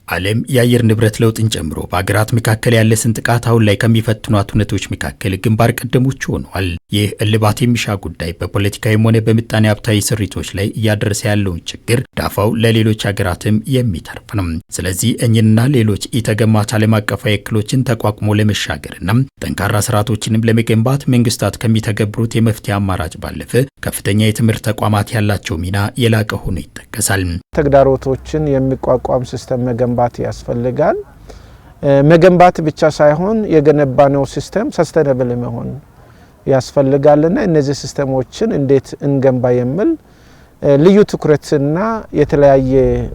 ዓለም የአየር ንብረት ለውጥን ጨምሮ በአገራት መካከል ያለ ስንጥቃት አሁን ላይ ከሚፈትኗት ሁነቶች መካከል ግንባር ቀደሞች ሆነዋል። ይህ እልባት የሚሻ ጉዳይ በፖለቲካዊም ሆነ በምጣኔ ሀብታዊ ስሪቶች ላይ እያደረሰ ያለውን ችግር ዳፋው ለሌሎች ሀገራትም የሚተርፍ ነው። ስለዚህ እኚህና ሌሎች ኢተገማች ዓለም አቀፋዊ እክሎችን ተቋቁሞ ለመሻገርና ጠንካራ ስርዓቶችንም ለመገንባት መንግስታት ከሚተገብሩት የመፍትሄ አማራጭ ባለፈ ከፍተኛ የትምህርት ተቋማት ያላቸው ሚና የላቀ ሆኖ ይጠቀሳል። ተግዳሮቶችን የሚቋቋም ሲስተም መገንባት ያስፈልጋል። መገንባት ብቻ ሳይሆን የገነባነው ሲስተም ሰስተነብል መሆን ያስፈልጋልና እነዚህ ሲስተሞችን እንዴት እንገንባ የሚል ልዩ ትኩረትና የተለያየ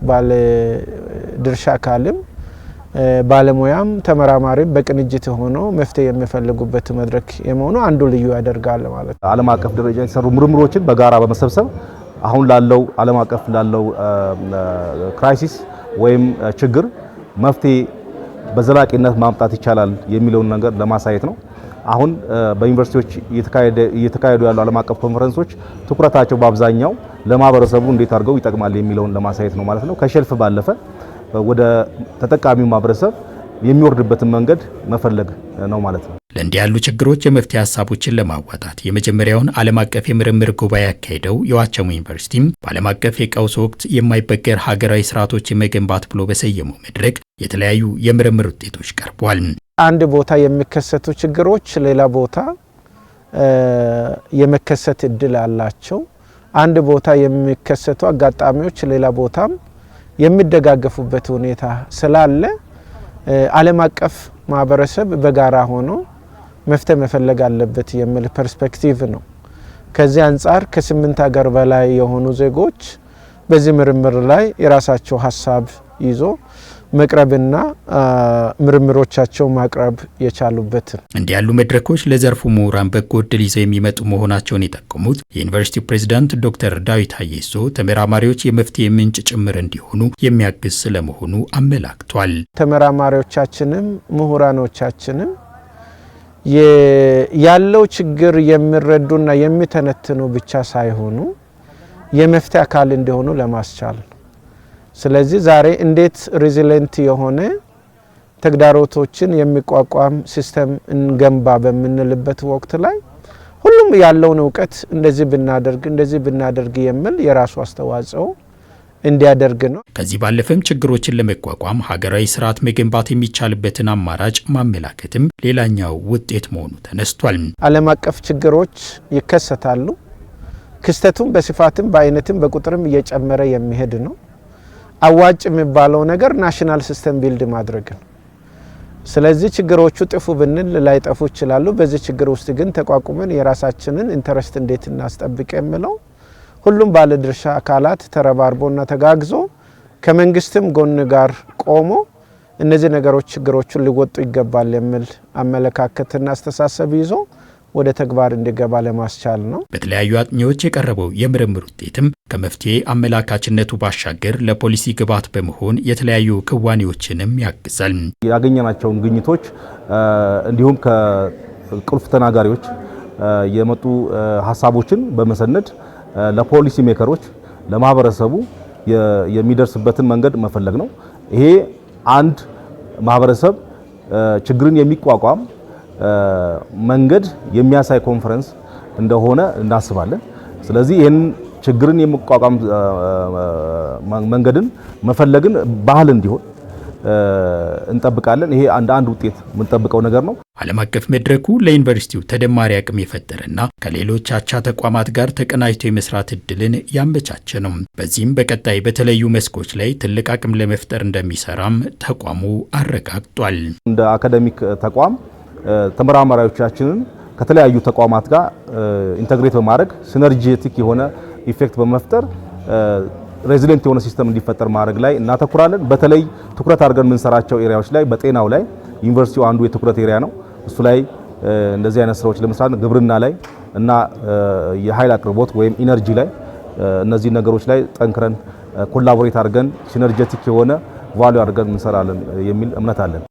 ባለ ድርሻ አካልም ባለሙያም ተመራማሪም በቅንጅት ሆኖ መፍትሄ የሚፈልጉበት መድረክ የመሆኑ አንዱ ልዩ ያደርጋል ማለት ነው። ዓለም አቀፍ ደረጃ የተሰሩ ምርምሮችን በጋራ በመሰብሰብ አሁን ላለው ዓለም አቀፍ ላለው ክራይሲስ ወይም ችግር መፍትሄ በዘላቂነት ማምጣት ይቻላል የሚለውን ነገር ለማሳየት ነው። አሁን በዩኒቨርሲቲዎች እየተካሄዱ ያሉ ዓለም አቀፍ ኮንፈረንሶች ትኩረታቸው በአብዛኛው ለማህበረሰቡ እንዴት አድርገው ይጠቅማል የሚለውን ለማሳየት ነው ማለት ነው። ከሸልፍ ባለፈ ወደ ተጠቃሚው ማህበረሰብ የሚወርድበትን መንገድ መፈለግ ነው ማለት ነው። ለእንዲህ ያሉ ችግሮች የመፍትሄ ሀሳቦችን ለማዋጣት የመጀመሪያውን ዓለም አቀፍ የምርምር ጉባኤ ያካሄደው የዋቸሞ ዩኒቨርሲቲም በዓለም አቀፍ የቀውስ ወቅት የማይበገር ሀገራዊ ስርዓቶች የመገንባት ብሎ በሰየመው መድረክ የተለያዩ የምርምር ውጤቶች ቀርቧል። አንድ ቦታ የሚከሰቱ ችግሮች ሌላ ቦታ የመከሰት እድል አላቸው። አንድ ቦታ የሚከሰቱ አጋጣሚዎች ሌላ ቦታም የሚደጋገፉበት ሁኔታ ስላለ ዓለም አቀፍ ማህበረሰብ በጋራ ሆኖ መፍትሄ መፈለግ አለበት የሚል ፐርስፔክቲቭ ነው። ከዚህ አንጻር ከ8 ሀገር በላይ የሆኑ ዜጎች በዚህ ምርምር ላይ የራሳቸው ሀሳብ ይዞ መቅረብና ምርምሮቻቸው ማቅረብ የቻሉበት እንዲህ ያሉ መድረኮች ለዘርፉ ምሁራን በጎ ዕድል ይዘው የሚመጡ መሆናቸውን የጠቆሙት የዩኒቨርሲቲው ፕሬዝዳንት ዶክተር ዳዊት ሀየሶ ተመራማሪዎች የመፍትሄ ምንጭ ጭምር እንዲሆኑ የሚያግዝ ስለመሆኑ አመላክቷል። ተመራማሪዎቻችንም ምሁራኖቻችንም ያለው ችግር የሚረዱና የሚተነትኑ ብቻ ሳይሆኑ የመፍትሄ አካል እንዲሆኑ ለማስቻል ስለዚህ ዛሬ እንዴት ሬዚሊየንት የሆነ ተግዳሮቶችን የሚቋቋም ሲስተም እንገንባ በምንልበት ወቅት ላይ ሁሉም ያለውን ዕውቀት እንደዚህ ብናደርግ የሚል የራሱ አስተዋጽኦ እንዲያደርግ ነው። ከዚህ ባለፈም ችግሮችን ለመቋቋም ሀገራዊ ስርዓት መገንባት የሚቻልበትን አማራጭ ማመላከትም ሌላኛው ውጤት መሆኑ ተነስቷል። ዓለም አቀፍ ችግሮች ይከሰታሉ። ክስተቱም በስፋትም በአይነትም በቁጥርም እየጨመረ የሚሄድ ነው። አዋጭ የሚባለው ነገር ናሽናል ሲስተም ቢልድ ማድረግ ነው። ስለዚህ ችግሮቹ ጥፉ ብንል ላይጠፉ ይችላሉ። በዚህ ችግር ውስጥ ግን ተቋቁመን የራሳችንን ኢንተረስት እንዴት እናስጠብቅ የሚለው ሁሉም ባለድርሻ አካላት ተረባርቦና ተጋግዞ ከመንግስትም ጎን ጋር ቆሞ እነዚህ ነገሮች ችግሮቹን ሊወጡ ይገባል የሚል አመለካከትና አስተሳሰብ ይዞ ወደ ተግባር እንዲገባ ለማስቻል ነው። በተለያዩ አጥኚዎች የቀረበው የምርምር ውጤትም ከመፍትሄ አመላካችነቱ ባሻገር ለፖሊሲ ግብዓት በመሆን የተለያዩ ክዋኔዎችንም ያግዛል። ያገኘናቸውን ግኝቶች እንዲሁም ከቁልፍ ተናጋሪዎች የመጡ ሀሳቦችን በመሰነድ ለፖሊሲ ሜከሮች ለማህበረሰቡ የሚደርስበትን መንገድ መፈለግ ነው። ይሄ አንድ ማህበረሰብ ችግርን የሚቋቋም መንገድ የሚያሳይ ኮንፈረንስ እንደሆነ እናስባለን። ስለዚህ ይሄን ችግርን የሚቋቋም መንገድን መፈለግን ባህል እንዲሆን እንጠብቃለን። ይሄ አንድ ውጤት የምንጠብቀው ነገር ነው። ዓለም አቀፍ መድረኩ ለዩኒቨርሲቲው ተደማሪ አቅም የፈጠረና ከሌሎች አቻ ተቋማት ጋር ተቀናጅቶ የመስራት እድልን ያመቻቸ ነው። በዚህም በቀጣይ በተለያዩ መስኮች ላይ ትልቅ አቅም ለመፍጠር እንደሚሰራም ተቋሙ አረጋግጧል። እንደ አካዳሚክ ተቋም ተመራማሪዎቻችንን ከተለያዩ ተቋማት ጋር ኢንተግሬት በማድረግ ሲነርጂቲክ የሆነ ኢፌክት በመፍጠር ሬዚሊየንት የሆነ ሲስተም እንዲፈጠር ማድረግ ላይ እናተኩራለን። በተለይ ትኩረት አድርገን የምንሰራቸው ኤሪያዎች ላይ በጤናው ላይ ዩኒቨርሲቲው አንዱ የትኩረት ኤሪያ ነው። እሱ ላይ እንደዚህ አይነት ስራዎች ለመስራት ግብርና ላይ እና የኃይል አቅርቦት ወይም ኢነርጂ ላይ እነዚህ ነገሮች ላይ ጠንክረን ኮላቦሬት አድርገን ሲነርጂቲክ የሆነ ቫልዩ አድርገን እንሰራለን የሚል እምነት አለን።